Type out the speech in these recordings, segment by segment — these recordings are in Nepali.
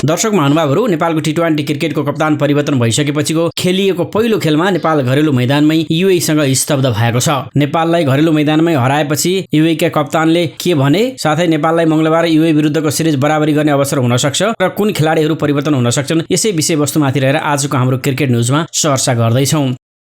दर्शक महानुभावहरू, नेपालको टी20 क्रिकेटको कप्तान परिवर्तन भइसकेपछिको खेलिएको पहिलो खेलमा नेपाल घरेलु मैदानमै युएईसँग स्तब्ध भएको छ। नेपाललाई घरेलु मैदानमै हराएपछि युएईका कप्तानले के भने, साथै नेपाललाई मंगलबार युएई विरुद्धको सिरिज बराबरी गर्ने अवसर हुन सक्छ र कुन खेलाडीहरू परिवर्तन हुन सक्छन्, यसै विषयवस्तुमाथि रहेर आजको हाम्रो क्रिकेट न्युजमा चर्चा गर्दैछौँ।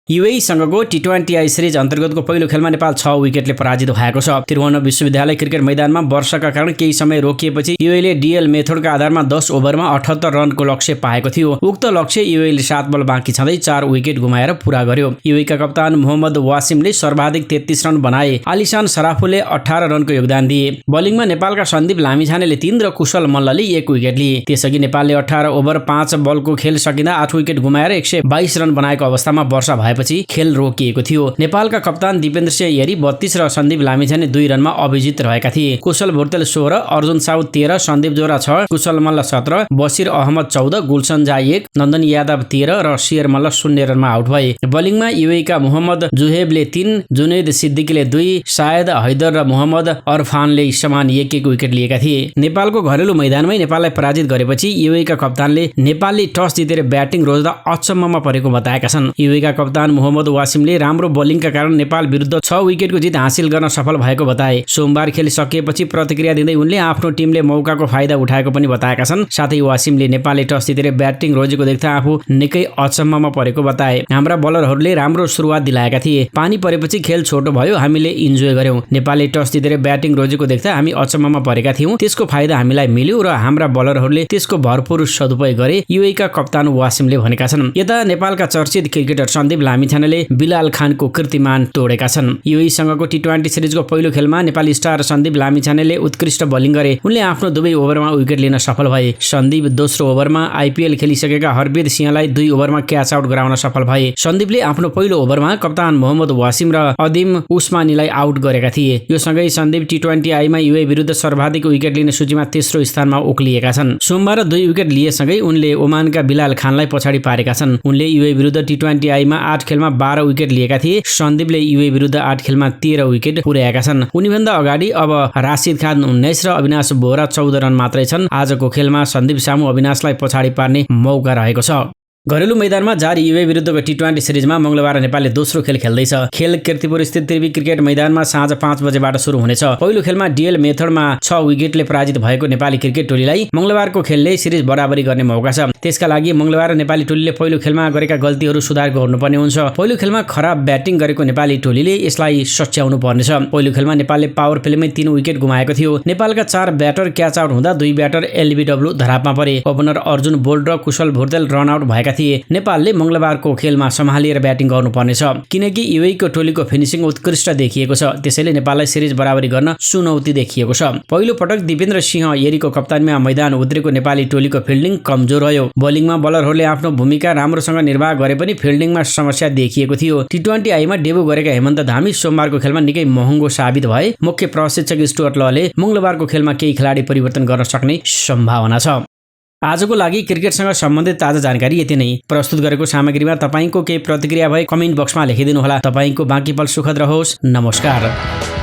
युएईसँगको टी20 सिरिज अन्तर्गतको पहिलो खेलमा नेपाल 6 विकेटले पराजित भएको छ। त्रिभुवन विश्वविद्यालय क्रिकेट मैदानमा वर्षाका कारण केही समय रोकिएपछि युएईले डीएल मेथडका आधारमा 10 ओभरमा 78 रनको लक्ष्य पाएको थियो। उक्त लक्ष्य युएईले 7 बल बाँकी छँदै 4 विकेट गुमाएर पूरा गर्यो। युएईका कप्तान मोहम्मद वासिमले सर्वाधिक 33 रन बनाए। आलिसान सराफुले 18 रनको योगदान दिए। बलिङमा नेपालका सन्दीप लामिछानेले 3 र कुशल मल्लले 1 विकेट लिए। त्यसअघि नेपालले 18 ओभर 5 बलको खेल सकिँदा 8 विकेट गुमाएर 122 रन बनाएको अवस्थामा वर्षा पछि खेल रोकिएको थियो। नेपालका कप्तान दिपेन्द्र सिंह यारी 32 र सन्दीप लामिछाने 2 रनमा अभिजित रहेका थिए। कुशल भुर्तेल 16, अर्जुन साउ 13, सन्दीप जोरा 6, कुशल मल्ल 17, बसिर अहमद 14, गुलसन जाई 1, नन्दन यादव 13 र शेर मल्ल 0 रनमा आउट भए। बलिङमा युएईका मोहम्मद जुहेबले 3, जुनैद सिद्दिकीले 2, शायद हैदर र मोहम्मद अरफानले समान 1-1 विकेट लिएका थिए। नेपालको घरेलु मैदानमै नेपाललाई पराजित गरेपछि युएईका कप्तानले नेपालले टस जितेर ब्याटिङ रोज्दा अचम्ममा परेको बताएका छन्। युएईका कप्तान मोहम्मद वासिमले राम्रो बोलिङका कारण नेपाल विरुद्ध 6 विकेटको जित हासिल गर्न सफल भएको बताए। सोमबार खेल सकिएपछि प्रतिक्रिया दिँदै उनले आफ्नो टिमले मौकाको फाइदा उठाएको पनि बताएका छन्। साथै वासिमले नेपालले टस जितेर ब्याटिङ रोजेको देख्दा आफू निकै अचम्ममा परेको बताए। हाम्रा बलरहरूले राम्रो सुरुवात दिलाएका थिए। पानी परेपछि खेल छोटो भयो, हामीले इन्जोय गर्यौं। नेपालले टस जितेर ब्याटिङ रोजेको देख्दा हामी अचम्ममा परेका थियौं। त्यसको फाइदा हामीलाई मिल्यो र हाम्रा बलरहरूले त्यसको भरपूर सदुपयोग गरे, युएईका कप्तान वासिमले भनेका छन्। यता नेपालका चर्चित क्रिकेटर सन्दीप लामिछानेले बिलाल खानको कीर्तिमान तोडेका छन्। युएईसँगको टी20 सिरिजको पहिलो खेलमा नेपाली स्टार सन्दीप लामिछानेले उत्कृष्ट बोलिङ गरे। उनले आफ्नो दुवै ओभरमा विकेट लिन सफल भए। सन्दीप दोस्रो ओभरमा आईपीएल खेलिसकेका हरप्रीत सिंहलाई 2 ओभरमा क्याच आउट गराउन सफल भए। सन्दीपले आफ्नो पहिलो ओभरमा कप्तान मोहम्मद वासिम र अदिम उस्मानीलाई आउट गरेका थिए। यो सँगै सन्दीप टी20 मा युएई विरुद्ध सर्वाधिक विकेट लिने सूचीमा तेस्रो स्थानमा उक्लिएका छन्। सोमबार 2 विकेट लिएसँगै उनले ओमानका बिलाल खानलाई पछाडि पारेका छन्। उनले युएई विरुद्ध टी20 मा 8 खेलमा 12 विकेट लिएका थिए। सन्दीपले युएई विरुद्ध 8 खेलमा 13 विकेट पुर्याएका छन्। उनीभन्दा अगाडि अब राशिद खान 19 र अविनाश बोहरा 14 रन मात्रै छन्। आजको खेलमा सन्दीप सामु अविनाशलाई पछाडि पार्ने मौका रहेको छ। घरेलु मैदानमा जारी युएई विरुद्धको टी20 सिरिजमा मंगलबार नेपालले दोस्रो खेल खेल्दैछ। खेल कीर्तिपुर स्थित त्रिवी क्रिकेट मैदानमा साँझ 5 बजेबाट सुरु हुनेछ। पहिलो खेलमा डीएल मेथडमा 6 विकेटले पराजित भएको नेपाली क्रिकेट टोलीलाई मंगलबारको खेलले सिरिज बराबरी गर्ने मौका छ। त्यसका लागि मंगलबार नेपाली टोलीले पहिलो खेलमा गरेका गल्तीहरू सुधार गर्नुपर्ने हुन्छ। पहिलो खेलमा खराब ब्याटिङ गरेको नेपाली टोलीले यसलाई सच्याउनु पर्नेछ। पहिलो खेलमा नेपालले पावर प्लेमै 3 विकेट गुमाएको थियो। नेपालका 4 ब्याटर क्याच आउट हुँदा 2 ब्याटर एलबीडब्ल्यू धरापमा परे। ओपनर अर्जुन बोल्ट र कुशल भुर्तेल रन आउट भएका थिए। नेपालले मंगलबारको खेलमा सम्हालिएर ब्याटिङ गर्नुपर्नेछ, किनकि युएईको टोलीको फिनिशिङ उत्कृष्ट देखिएको छ। त्यसैले नेपाललाई सिरिज बराबरी गर्न चुनौती देखिएको छ। पहिलो पटक दिपेन्द्र सिंह यारीको कप्तानमा मैदान उत्रेको नेपाली टोलीको फिल्डिङ कमजोर रह्यो। बोलिङमा बलरहरूले आफ्नो भूमिका राम्रोसँग निर्वाह गरे पनि फिल्डिङमा समस्या देखिएको थियो। टी20 मा डेब्यु गरेका हेमन्त धामी सोमबारको खेलमा निकै महँगो साबित भए। मुख्य प्रशिक्षक स्टुअर्ट लले मंगलबारको खेलमा केही खेलाडी परिवर्तन गर्न सक्ने सम्भावना छ। आजको लागि क्रिकेटसँग सम्बन्धित ताजा जानकारी यति नै। प्रस्तुत गरेको सामग्रीमा तपाईको केही प्रतिक्रिया भए कमेन्ट बक्समा लेखिदिनु होला। तपाईको बाँकी पल सुखद रहोस्। नमस्कार।